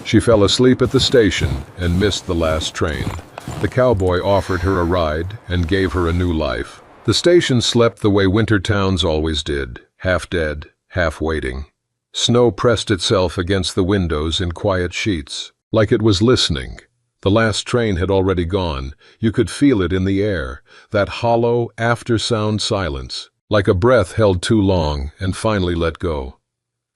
She fell asleep at the station and missed the last train. The cowboy offered her a ride and gave her a new life. The station slept the way winter towns always did, half dead, half waiting. Snow pressed itself against the windows in quiet sheets, like it was listening. The last train had already gone. You could feel it in the air, that hollow, after-sound silence, like a breath held too long and finally let go.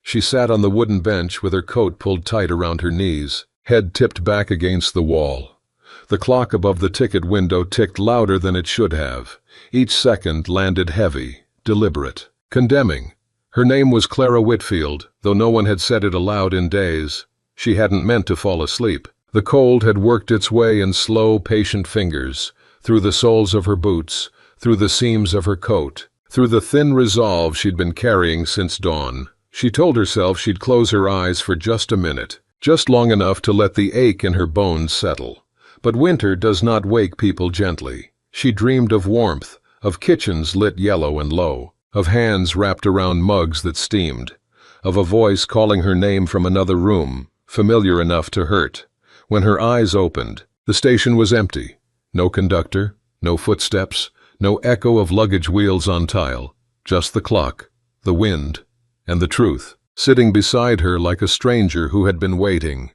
She sat on the wooden bench with her coat pulled tight around her knees, head tipped back against the wall. The clock above the ticket window ticked louder than it should have. Each second landed heavy, deliberate, condemning. Her name was Clara Whitfield, though no one had said it aloud in days. She hadn't meant to fall asleep. The cold had worked its way in slow, patient fingers, through the soles of her boots, through the seams of her coat, through the thin resolve she'd been carrying since dawn. She told herself she'd close her eyes for just a minute, just long enough to let the ache in her bones settle. But winter does not wake people gently. She dreamed of warmth, of kitchens lit yellow and low, of hands wrapped around mugs that steamed, of a voice calling her name from another room, familiar enough to hurt. When her eyes opened, the station was empty. No conductor, no footsteps, no echo of luggage wheels on tile, just the clock, the wind, and the truth, sitting beside her like a stranger who had been waiting.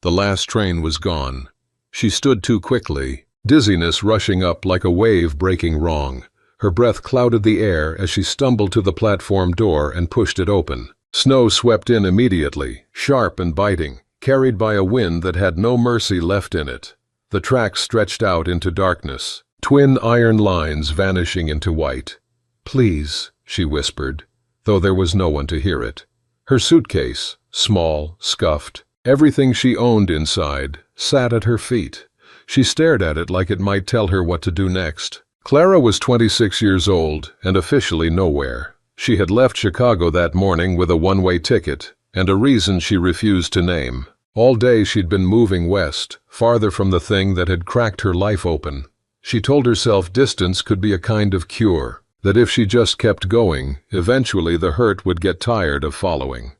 The last train was gone. She stood too quickly, dizziness rushing up like a wave breaking wrong. Her breath clouded the air as she stumbled to the platform door and pushed it open. Snow swept in immediately, sharp and biting, carried by a wind that had no mercy left in it. The tracks stretched out into darkness, twin iron lines vanishing into white. "Please," she whispered, though there was no one to hear it. Her suitcase, small, scuffed, everything she owned inside, sat at her feet. She stared at it like it might tell her what to do next. Clara was 26 years old and officially nowhere. She had left Chicago that morning with a one-way ticket and a reason she refused to name. All day she'd been moving west, farther from the thing that had cracked her life open. She told herself distance could be a kind of cure, that if she just kept going, eventually the hurt would get tired of following.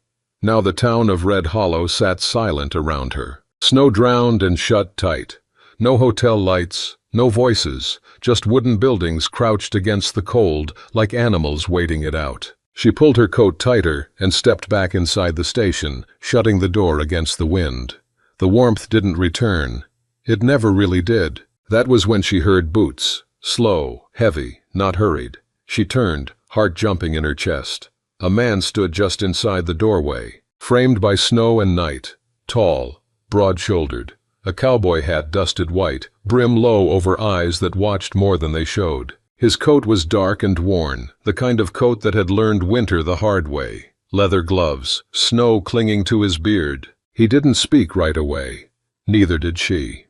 Now the town of Red Hollow sat silent around her, snow-drowned and shut tight. No hotel lights, no voices, just wooden buildings crouched against the cold like animals waiting it out. She pulled her coat tighter and stepped back inside the station, shutting the door against the wind. The warmth didn't return. It never really did. That was when she heard boots, slow, heavy, not hurried. She turned, heart jumping in her chest. A man stood just inside the doorway, framed by snow and night, tall, broad-shouldered, a cowboy hat dusted white, brim low over eyes that watched more than they showed. His coat was dark and worn, the kind of coat that had learned winter the hard way. Leather gloves, snow clinging to his beard. He didn't speak right away. Neither did she.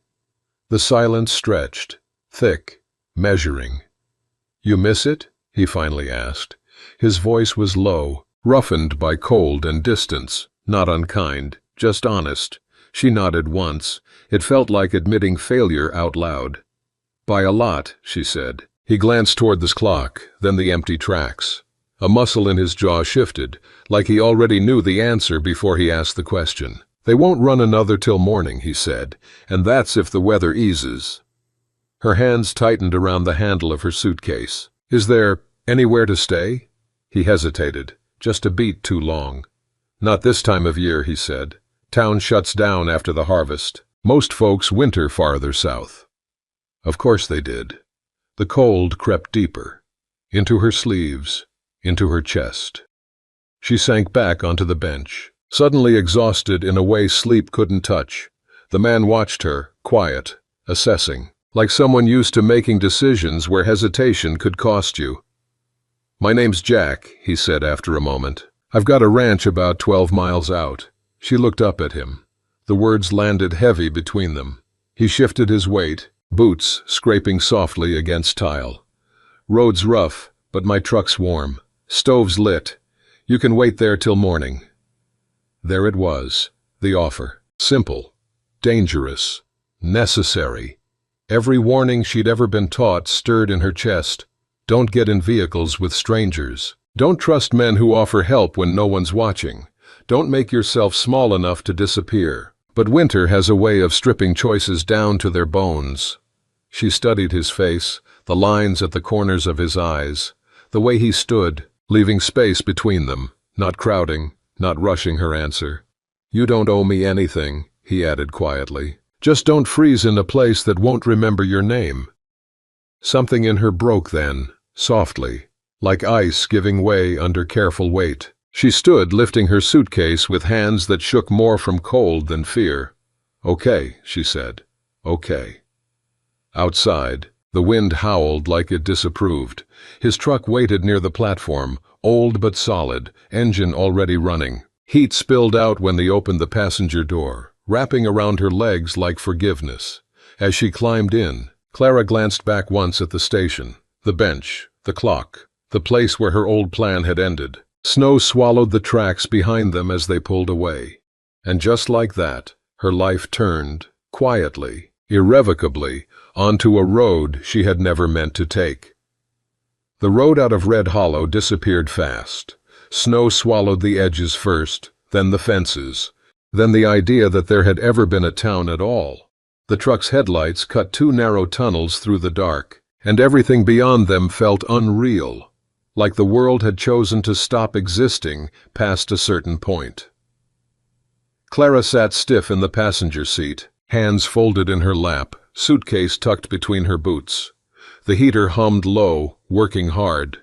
The silence stretched, thick, measuring. "You miss it?" he finally asked. His voice was low, roughened by cold and distance, not unkind, just honest. She nodded once. It felt like admitting failure out loud. "By a lot," she said. He glanced toward the clock, then the empty tracks. A muscle in his jaw shifted, like he already knew the answer before he asked the question. "They won't run another till morning," he said, "and that's if the weather eases." Her hands tightened around the handle of her suitcase. "Is there anywhere to stay?" He hesitated, just a beat too long. "Not this time of year," he said. "Town shuts down after the harvest. Most folks winter farther south." Of course they did. The cold crept deeper, into her sleeves, into her chest. She sank back onto the bench, suddenly exhausted in a way sleep couldn't touch. The man watched her, quiet, assessing, like someone used to making decisions where hesitation could cost you. "My name's Jack," he said after a moment. "I've got a ranch about 12 miles out." She looked up at him. The words landed heavy between them. He shifted his weight, boots scraping softly against tile. "Road's rough, but my truck's warm. Stove's lit. You can wait there till morning." There it was, the offer. Simple, dangerous, necessary. Every warning she'd ever been taught stirred in her chest. Don't get in vehicles with strangers. Don't trust men who offer help when no one's watching. Don't make yourself small enough to disappear. But winter has a way of stripping choices down to their bones. She studied his face, the lines at the corners of his eyes, the way he stood, leaving space between them, not crowding, not rushing her answer. "You don't owe me anything," he added quietly. "Just don't freeze in a place that won't remember your name." Something in her broke then, softly, like ice giving way under careful weight. She stood lifting her suitcase with hands that shook more from cold than fear. "Okay," she said. "Okay." Outside, the wind howled like it disapproved. His truck waited near the platform, old but solid, engine already running. Heat spilled out when they opened the passenger door, wrapping around her legs like forgiveness. As she climbed in, Clara glanced back once at the station, the bench, the clock, the place where her old plan had ended. Snow swallowed the tracks behind them as they pulled away. And just like that, her life turned, quietly, irrevocably, onto a road she had never meant to take. The road out of Red Hollow disappeared fast. Snow swallowed the edges first, then the fences, then the idea that there had ever been a town at all. The truck's headlights cut 2 narrow tunnels through the dark, and everything beyond them felt unreal, like the world had chosen to stop existing past a certain point. Clara sat stiff in the passenger seat, hands folded in her lap, suitcase tucked between her boots. The heater hummed low, working hard.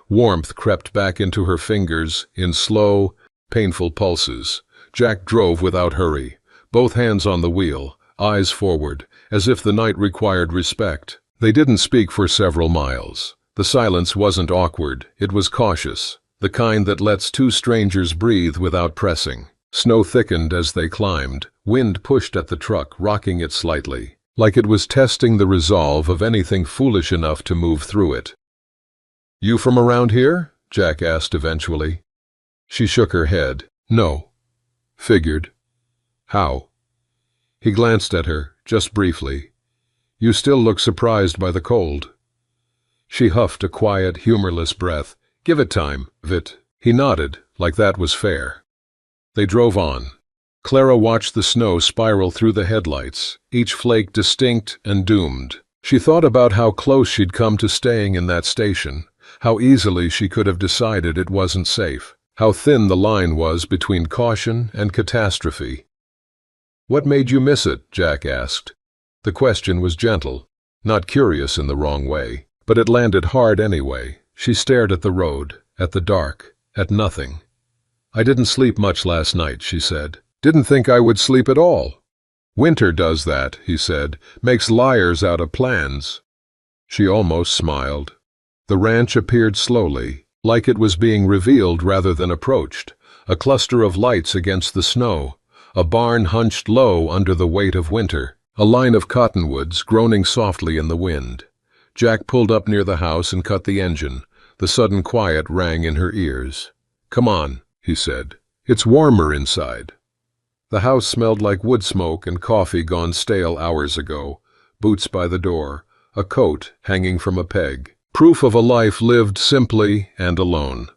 Warmth crept back into her fingers in slow, painful pulses. Jack drove without hurry, both hands on the wheel, eyes forward, as if the night required respect. They didn't speak for several miles. The silence wasn't awkward, it was cautious, the kind that lets 2 strangers breathe without pressing. Snow thickened as they climbed. Wind pushed at the truck, rocking it slightly, like it was testing the resolve of anything foolish enough to move through it. "You from around here?" Jack asked eventually. She shook her head. "No." "Figured." "How?" He glanced at her, just briefly. "You still look surprised by the cold." She huffed a quiet, humorless breath. "Give it time, Vit." He nodded, like that was fair. They drove on. Clara watched the snow spiral through the headlights, each flake distinct and doomed. She thought about how close she'd come to staying in that station, how easily she could have decided it wasn't safe, how thin the line was between caution and catastrophe. "What made you miss it?" Jack asked. The question was gentle, not curious in the wrong way, but it landed hard anyway. She stared at the road, at the dark, at nothing. "I didn't sleep much last night," she said. "Didn't think I would sleep at all." "Winter does that," he said, "makes liars out of plans." She almost smiled. The ranch appeared slowly, like it was being revealed rather than approached, a cluster of lights against the snow, a barn hunched low under the weight of winter, a line of cottonwoods groaning softly in the wind. Jack pulled up near the house and cut the engine. The sudden quiet rang in her ears. "Come on," he said. "It's warmer inside." The house smelled like wood smoke and coffee gone stale hours ago, boots by the door, a coat hanging from a peg, proof of a life lived simply and alone.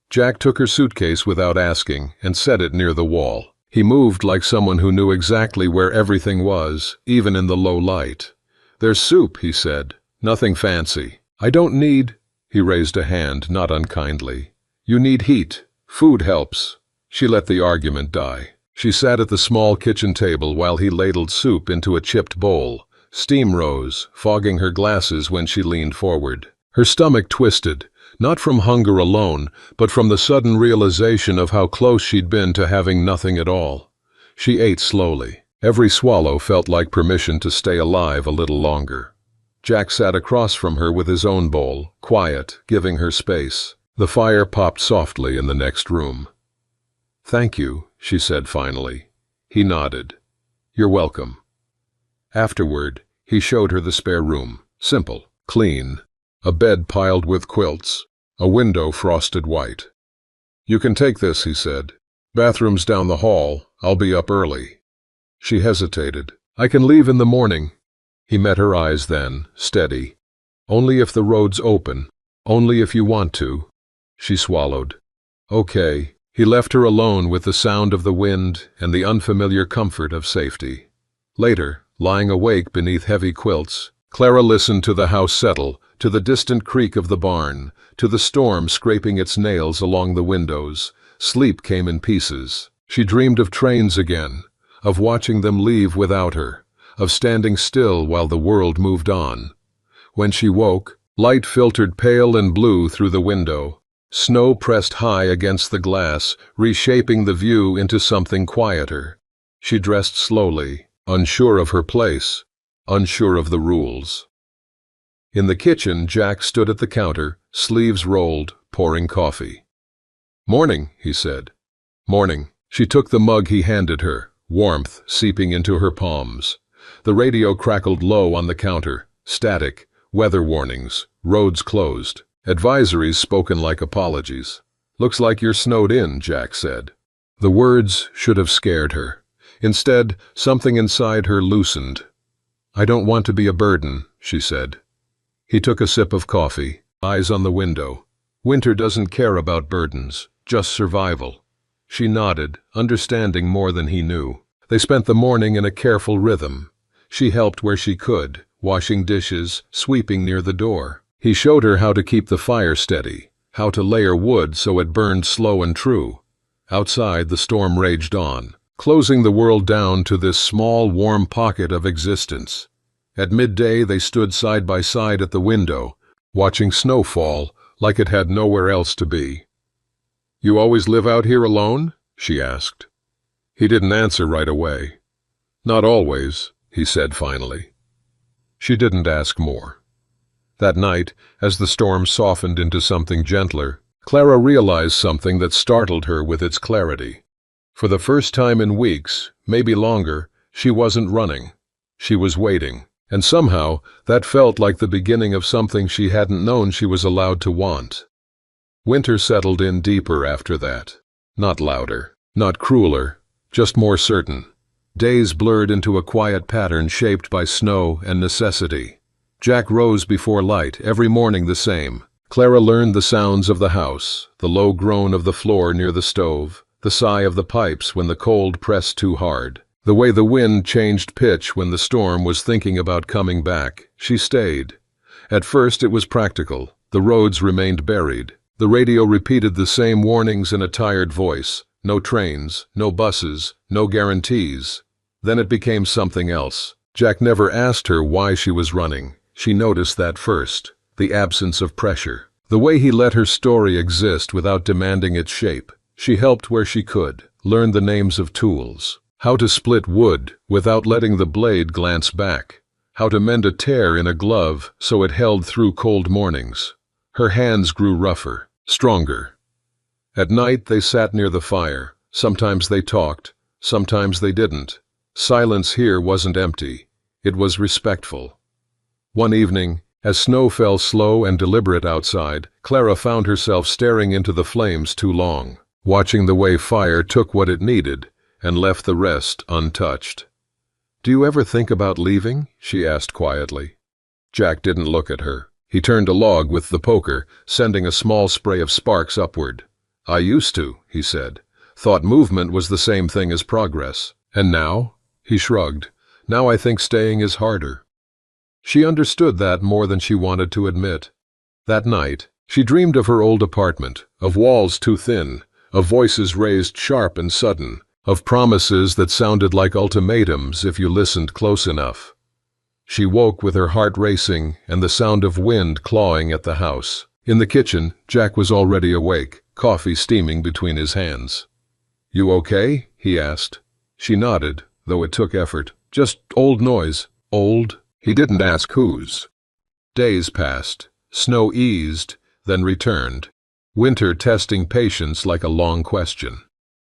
Jack took her suitcase without asking and set it near the wall. He moved like someone who knew exactly where everything was, even in the low light. "There's soup," he said. "Nothing fancy." "I don't need—" He raised a hand, not unkindly. "You need heat. Food helps." She let the argument die. She sat at the small kitchen table while he ladled soup into a chipped bowl. Steam rose, fogging her glasses when she leaned forward. Her stomach twisted, not from hunger alone, but from the sudden realization of how close she'd been to having nothing at all. She ate slowly. Every swallow felt like permission to stay alive a little longer. Jack sat across from her with his own bowl, quiet, giving her space. The fire popped softly in the next room. "Thank you," she said finally. He nodded. "You're welcome." Afterward, he showed her the spare room. Simple, clean. A bed piled with quilts. A window frosted white. "You can take this," he said. "Bathroom's down the hall. I'll be up early." She hesitated. "I can leave in the morning." He met her eyes then, steady. "Only if the road's open. Only if you want to." She swallowed. "Okay." He left her alone with the sound of the wind and the unfamiliar comfort of safety. Later, lying awake beneath heavy quilts, Clara listened to the house settle, to the distant creak of the barn, to the storm scraping its nails along the windows. Sleep came in pieces. She dreamed of trains again, of watching them leave without her, of standing still while the world moved on. When she woke, light filtered pale and blue through the window. Snow pressed high against the glass, reshaping the view into something quieter. She dressed slowly, unsure of her place, unsure of the rules. In the kitchen, Jack stood at the counter, sleeves rolled, pouring coffee. "Morning," he said. "Morning." She took the mug he handed her, warmth seeping into her palms. The radio crackled low on the counter. Static, weather warnings, roads closed, advisories spoken like apologies. "Looks like you're snowed in," Jack said. The words should have scared her. Instead, something inside her loosened. "I don't want to be a burden," she said. He took a sip of coffee, eyes on the window. Winter doesn't care about burdens, just survival. She nodded, understanding more than he knew. They spent the morning in a careful rhythm. She helped where she could, washing dishes, sweeping near the door. He showed her how to keep the fire steady, how to layer wood so it burned slow and true. Outside, the storm raged on, closing the world down to this small, warm pocket of existence. At midday, they stood side by side at the window, watching snow fall like it had nowhere else to be. "You always live out here alone?" she asked. He didn't answer right away. "Not always," he said finally. She didn't ask more. That night, as the storm softened into something gentler, Clara realized something that startled her with its clarity. For the first time in weeks, maybe longer, she wasn't running. She was waiting. And somehow, that felt like the beginning of something she hadn't known she was allowed to want. Winter settled in deeper after that. Not louder, not crueler, just more certain. Days blurred into a quiet pattern shaped by snow and necessity. Jack rose before light, every morning the same. Clara learned the sounds of the house, the low groan of the floor near the stove, the sigh of the pipes when the cold pressed too hard. The way the wind changed pitch when the storm was thinking about coming back. She stayed. At first it was practical. The roads remained buried. The radio repeated the same warnings in a tired voice. No trains, no buses, no guarantees. Then it became something else. Jack never asked her why she was running. She noticed that first. The absence of pressure. The way he let her story exist without demanding its shape. She helped where she could. Learned the names of tools. How to split wood without letting the blade glance back. How to mend a tear in a glove so it held through cold mornings. Her hands grew rougher, stronger. At night they sat near the fire. Sometimes they talked, sometimes they didn't. Silence here wasn't empty. It was respectful. One evening, as snow fell slow and deliberate outside, Clara found herself staring into the flames too long, watching the way fire took what it needed and left the rest untouched. "Do you ever think about leaving?" she asked quietly. Jack didn't look at her. He turned a log with the poker, sending a small spray of sparks upward. "I used to," he said. "Thought movement was the same thing as progress. And now?" He shrugged. "Now I think staying is harder." She understood that more than she wanted to admit. That night, she dreamed of her old apartment, of walls too thin, of voices raised sharp and sudden, of promises that sounded like ultimatums if you listened close enough. She woke with her heart racing and the sound of wind clawing at the house. In the kitchen, Jack was already awake, coffee steaming between his hands. "You okay?" he asked. She nodded, though it took effort. "Just old noise." "Old?" He didn't ask whose. Days passed. Snow eased, then returned. Winter testing patience like a long question.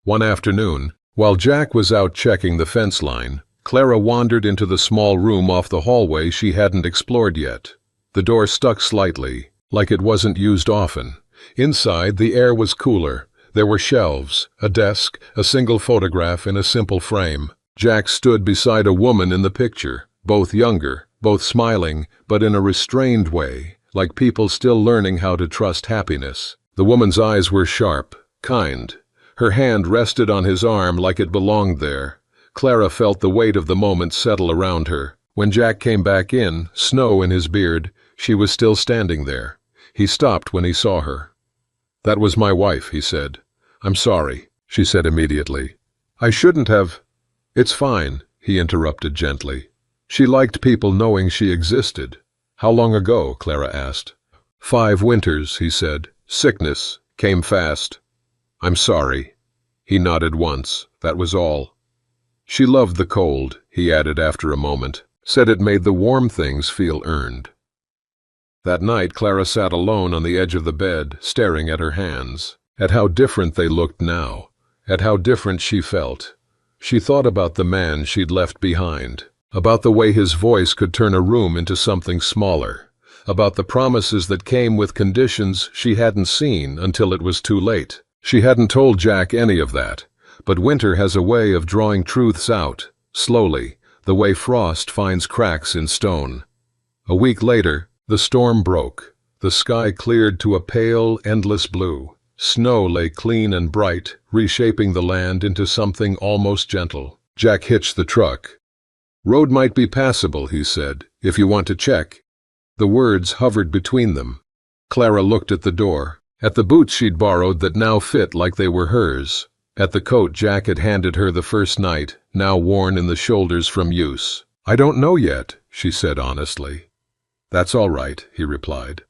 One afternoon, while Jack was out checking the fence line, Clara wandered into the small room off the hallway she hadn't explored yet. The door stuck slightly, like it wasn't used often. Inside, the air was cooler. There were shelves, a desk, a single photograph in a simple frame. Jack stood beside a woman in the picture, both younger, both smiling, but in a restrained way, like people still learning how to trust happiness. The woman's eyes were sharp, kind. Her hand rested on his arm like it belonged there. Clara felt the weight of the moment settle around her. When Jack came back in, snow in his beard, she was still standing there. He stopped when he saw her. "That was my wife," he said. "I'm sorry," she said immediately. "I shouldn't have—" "It's fine," he interrupted gently. She liked people knowing she existed. "How long ago?" Clara asked. 5 winters, he said. "Sickness. Came fast." "I'm sorry." He nodded once. That was all. She loved the cold, he added after a moment. Said it made the warm things feel earned. That night Clara sat alone on the edge of the bed, staring at her hands, at how different they looked now, at how different she felt. She thought about the man she'd left behind, about the way his voice could turn a room into something smaller, about the promises that came with conditions she hadn't seen until it was too late. She hadn't told Jack any of that, but winter has a way of drawing truths out, slowly, the way frost finds cracks in stone. A week later, the storm broke. The sky cleared to a pale, endless blue. Snow lay clean and bright, reshaping the land into something almost gentle. Jack hitched the truck. "Road might be passable," he said, "if you want to check." The words hovered between them. Clara looked at the door, at the boots she'd borrowed that now fit like they were hers, at the coat Jack had handed her the first night, now worn in the shoulders from use. "I don't know yet," she said honestly. "That's all right," he replied.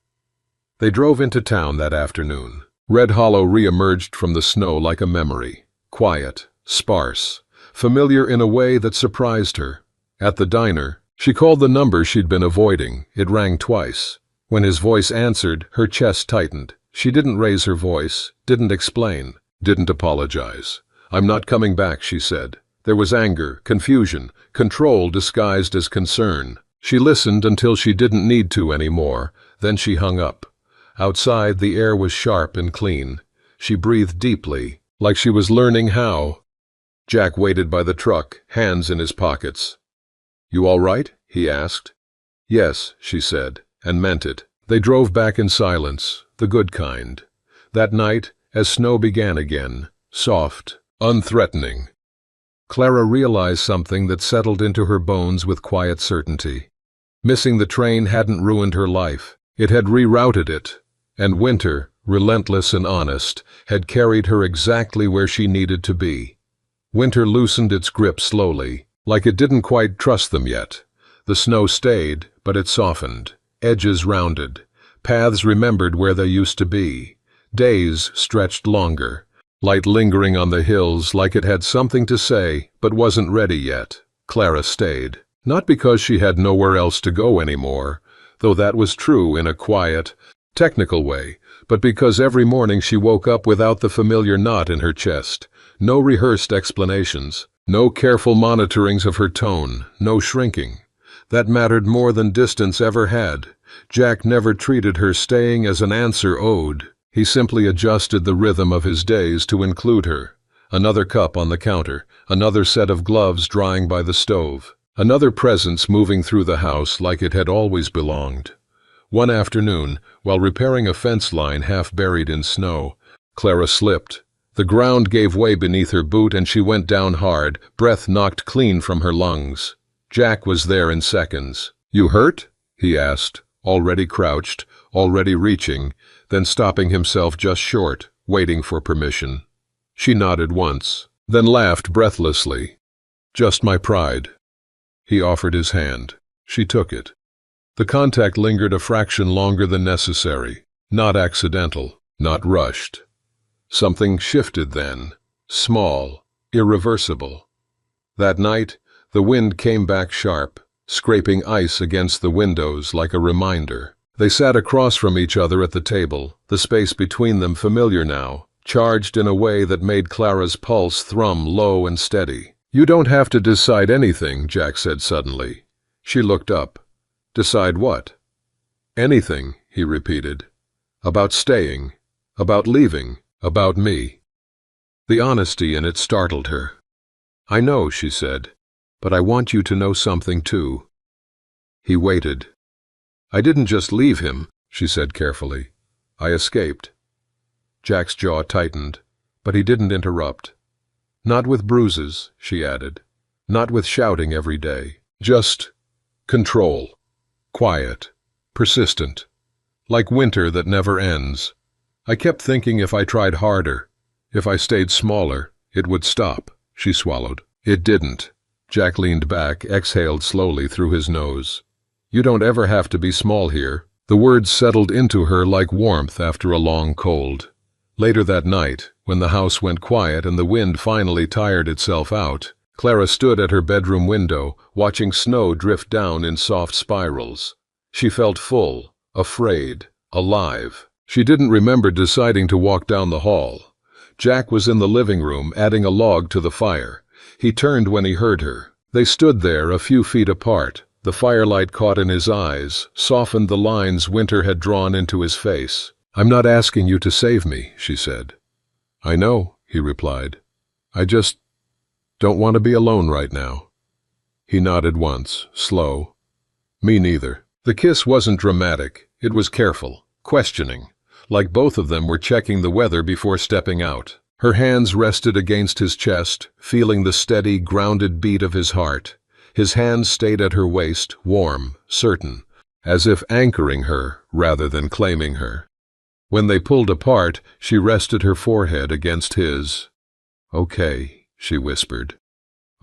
They drove into town that afternoon. Red Hollow re-emerged from the snow like a memory, quiet, sparse, familiar in a way that surprised her. At the diner, she called the number she'd been avoiding. It rang twice. When his voice answered, her chest tightened. She didn't raise her voice, didn't explain, didn't apologize. "I'm not coming back," she said. There was anger, confusion, control disguised as concern. She listened until she didn't need to anymore, then she hung up. Outside, the air was sharp and clean. She breathed deeply, like she was learning how. Jack waited by the truck, hands in his pockets. "You all right?" he asked. "Yes," she said, and meant it. They drove back in silence, the good kind. That night, as snow began again, soft, unthreatening, Clara realized something that settled into her bones with quiet certainty. Missing the train hadn't ruined her life. It had rerouted it. And winter, relentless and honest, had carried her exactly where she needed to be. Winter loosened its grip slowly, like it didn't quite trust them yet. The snow stayed, but it softened. Edges rounded. Paths remembered where they used to be. Days stretched longer. Light lingering on the hills like it had something to say, but wasn't ready yet. Clara stayed. Not because she had nowhere else to go anymore, though that was true in a quiet, technical way, but because every morning she woke up without the familiar knot in her chest. No rehearsed explanations. No careful monitorings of her tone. No shrinking. That mattered more than distance ever had. Jack never treated her staying as an answer owed. He simply adjusted the rhythm of his days to include her. Another cup on the counter, another set of gloves drying by the stove, another presence moving through the house like it had always belonged. One afternoon, while repairing a fence line half buried in snow, Clara slipped. The ground gave way beneath her boot and she went down hard, breath knocked clean from her lungs. Jack was there in seconds. "You hurt?" he asked, already crouched, already reaching, then stopping himself just short, waiting for permission. She nodded once, then laughed breathlessly. "Just my pride." He offered his hand. She took it. The contact lingered a fraction longer than necessary, not accidental, not rushed. Something shifted then, small, irreversible. That night, the wind came back sharp, scraping ice against the windows like a reminder. They sat across from each other at the table, the space between them familiar now, charged in a way that made Clara's pulse thrum low and steady. "You don't have to decide anything," Jack said suddenly. She looked up. "Decide what?" "Anything," he repeated. "About staying, about leaving, about me." The honesty in it startled her. "I know," she said, "but I want you to know something too." He waited. "I didn't just leave him," she said carefully. "I escaped." Jack's jaw tightened. But he didn't interrupt. Not with bruises, she added. Not with shouting every day. Just control. Quiet. Persistent. Like winter that never ends. I kept thinking if I tried harder, if I stayed smaller, it would stop. She swallowed. It didn't. Jack leaned back, exhaled slowly through his nose. You don't ever have to be small here. The words settled into her like warmth after a long cold. Later that night, when the house went quiet and the wind finally tired itself out, Clara stood at her bedroom window, watching snow drift down in soft spirals. She felt full, afraid, alive. She didn't remember deciding to walk down the hall. Jack was in the living room, adding a log to the fire. He turned when he heard her. They stood there a few feet apart. The firelight caught in his eyes, softened the lines winter had drawn into his face. I'm not asking you to save me, she said. I know, he replied. I just don't want to be alone right now. He nodded once, slow. Me neither. The kiss wasn't dramatic. It was careful, questioning, like both of them were checking the weather before stepping out. Her hands rested against his chest, feeling the steady, grounded beat of his heart. His hands stayed at her waist, warm, certain, as if anchoring her rather than claiming her. When they pulled apart, she rested her forehead against his. Okay, she whispered.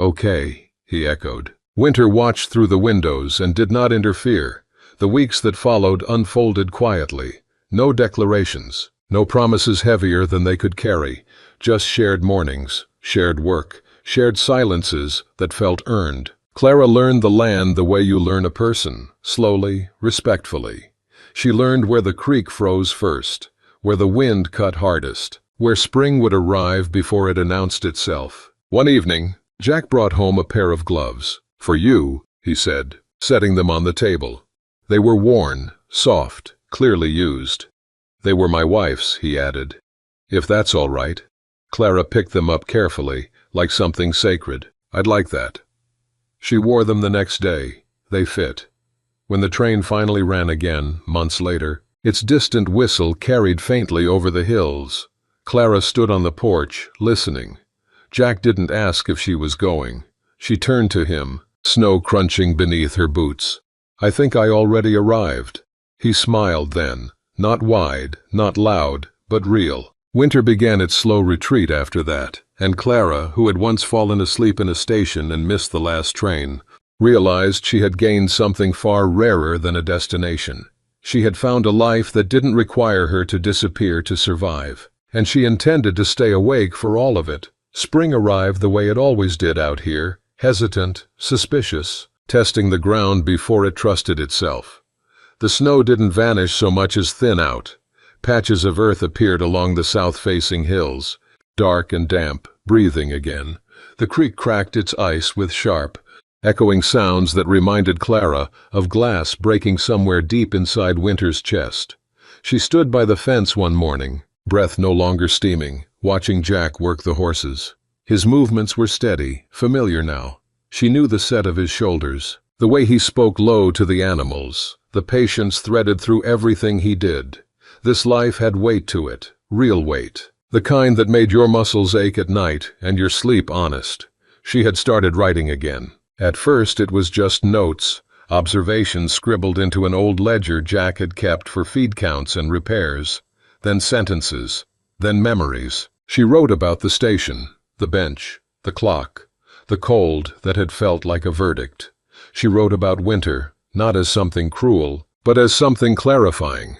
Okay, he echoed. Winter watched through the windows and did not interfere. The weeks that followed unfolded quietly. No declarations, no promises heavier than they could carry, just shared mornings, shared work, shared silences that felt earned. Clara learned the land the way you learn a person, slowly, respectfully. She learned where the creek froze first, where the wind cut hardest, where spring would arrive before it announced itself. One evening, Jack brought home a pair of gloves. For you, he said, setting them on the table. They were worn, soft, clearly used. They were my wife's, he added. If that's all right. Clara picked them up carefully, like something sacred. I'd like that. She wore them the next day. They fit. When the train finally ran again, months later, its distant whistle carried faintly over the hills. Clara stood on the porch, listening. Jack didn't ask if she was going. She turned to him, snow crunching beneath her boots. I think I already arrived. He smiled then, not wide, not loud, but real. Winter began its slow retreat after that, and Clara, who had once fallen asleep in a station and missed the last train, realized she had gained something far rarer than a destination. She had found a life that didn't require her to disappear to survive, and she intended to stay awake for all of it. Spring arrived the way it always did out here, hesitant, suspicious, testing the ground before it trusted itself. The snow didn't vanish so much as thin out. Patches of earth appeared along the south-facing hills, dark and damp, breathing again. The creek cracked its ice with sharp, echoing sounds that reminded Clara of glass breaking somewhere deep inside Winter's chest. She stood by the fence one morning, breath no longer steaming, watching Jack work the horses. His movements were steady, familiar now. She knew the set of his shoulders, the way he spoke low to the animals, the patience threaded through everything he did. This life had weight to it, real weight, the kind that made your muscles ache at night and your sleep honest. She had started writing again. At first it was just notes, observations scribbled into an old ledger Jack had kept for feed counts and repairs, then sentences, then memories. She wrote about the station, the bench, the clock, the cold that had felt like a verdict. She wrote about Winter, not as something cruel, but as something clarifying.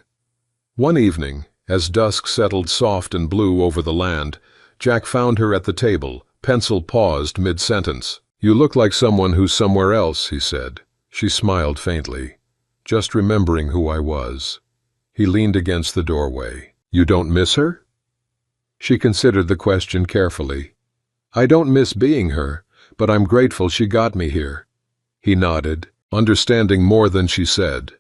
One evening, as dusk settled soft and blue over the land, Jack found her at the table, pencil paused mid-sentence. You look like someone who's somewhere else, he said. She smiled faintly. Just remembering who I was. He leaned against the doorway. You don't miss her? She considered the question carefully. I don't miss being her, but I'm grateful she got me here. He nodded, understanding more than she said.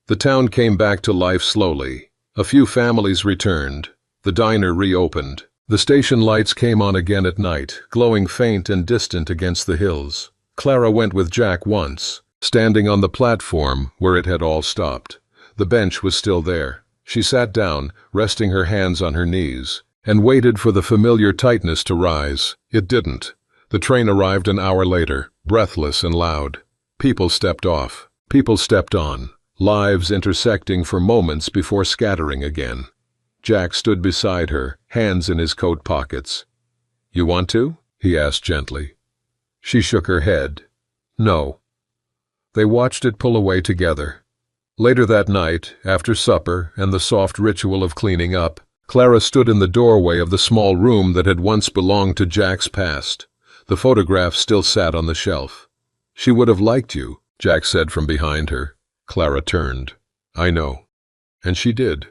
The town came back to life slowly. A few families returned. The diner reopened. The station lights came on again at night, glowing faint and distant against the hills. Clara went with Jack once, standing on the platform where it had all stopped. The bench was still there. She sat down, resting her hands on her knees. and waited for the familiar tightness to rise. It didn't. The train arrived an hour later, breathless and loud. People stepped off. People stepped on, lives intersecting for moments before scattering again. Jack stood beside her, hands in his coat pockets. "You want to?" he asked gently. She shook her head. "No." They watched it pull away together. Later that night, after supper and the soft ritual of cleaning up, Clara stood in the doorway of the small room that had once belonged to Jack's past. The photograph still sat on the shelf. "She would have liked you," Jack said from behind her. Clara turned. "I know." And she did.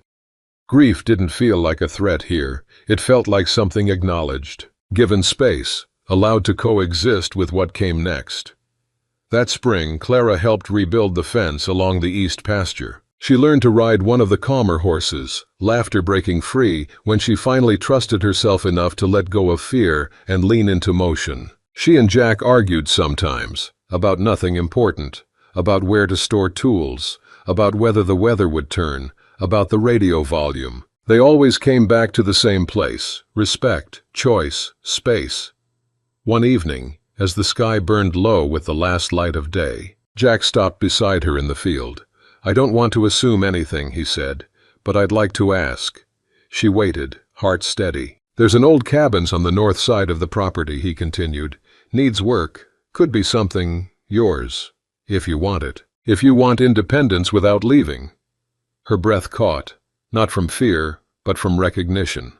Grief didn't feel like a threat here. It felt like something acknowledged, given space, allowed to coexist with what came next. That spring, Clara helped rebuild the fence along the east pasture. She learned to ride one of the calmer horses, laughter breaking free when she finally trusted herself enough to let go of fear and lean into motion. She and Jack argued sometimes, about nothing important, about where to store tools, about whether the weather would turn, about the radio volume. They always came back to the same place: respect, choice, space. One evening, as the sky burned low with the last light of day, Jack stopped beside her in the field. "I don't want to assume anything," he said, "but I'd like to ask." She waited, heart steady. "There's an old cabin on the north side of the property," he continued. "Needs work. Could be something yours, if you want it. If you want independence without leaving." Her breath caught, not from fear, but from recognition.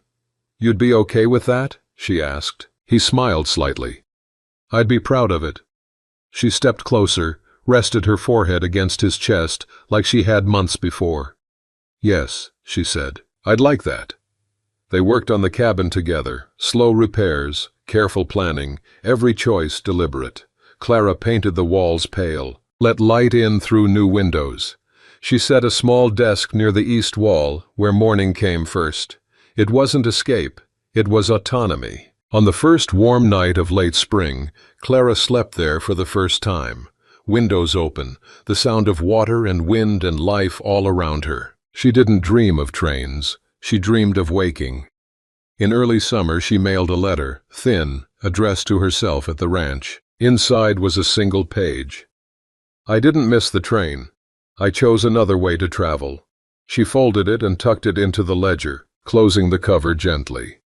"You'd be okay with that?" she asked. He smiled slightly. "I'd be proud of it." She stepped closer, rested her forehead against his chest like she had months before. "Yes," she said, "I'd like that." They worked on the cabin together, slow repairs, careful planning, every choice deliberate. Clara painted the walls pale, let light in through new windows. She set a small desk near the east wall, where morning came first. It wasn't escape, it was autonomy. On the first warm night of late spring, Clara slept there for the first time. Windows open, the sound of water and wind and life all around her. She didn't dream of trains. She dreamed of waking. In early summer she mailed a letter, thin, addressed to herself at the ranch. Inside was a single page. "I didn't miss the train. I chose another way to travel." She folded it and tucked it into the ledger, closing the cover gently.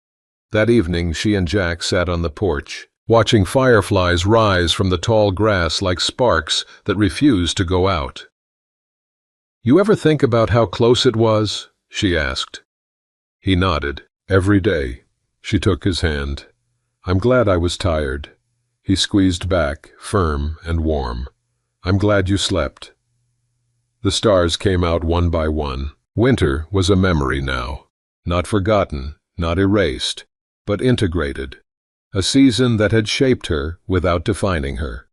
That evening she and Jack sat on the porch, watching fireflies rise from the tall grass like sparks that refused to go out. "You ever think about how close it was?" she asked. He nodded. "Every day." She took his hand. "I'm glad I was tired." He squeezed back, firm and warm. "I'm glad you slept." The stars came out one by one. Winter was a memory now. Not forgotten, not erased, but integrated. A season that had shaped her without defining her.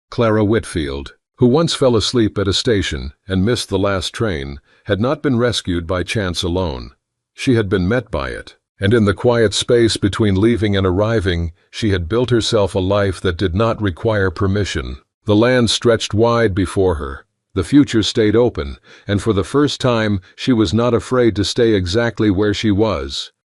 Clara Whitfield, who once fell asleep at a station and missed the last train, had not been rescued by chance alone. She had been met by it, and in the quiet space between leaving and arriving, she had built herself a life that did not require permission. The land stretched wide before her. The future stayed open, and for the first time she was not afraid to stay exactly where she was.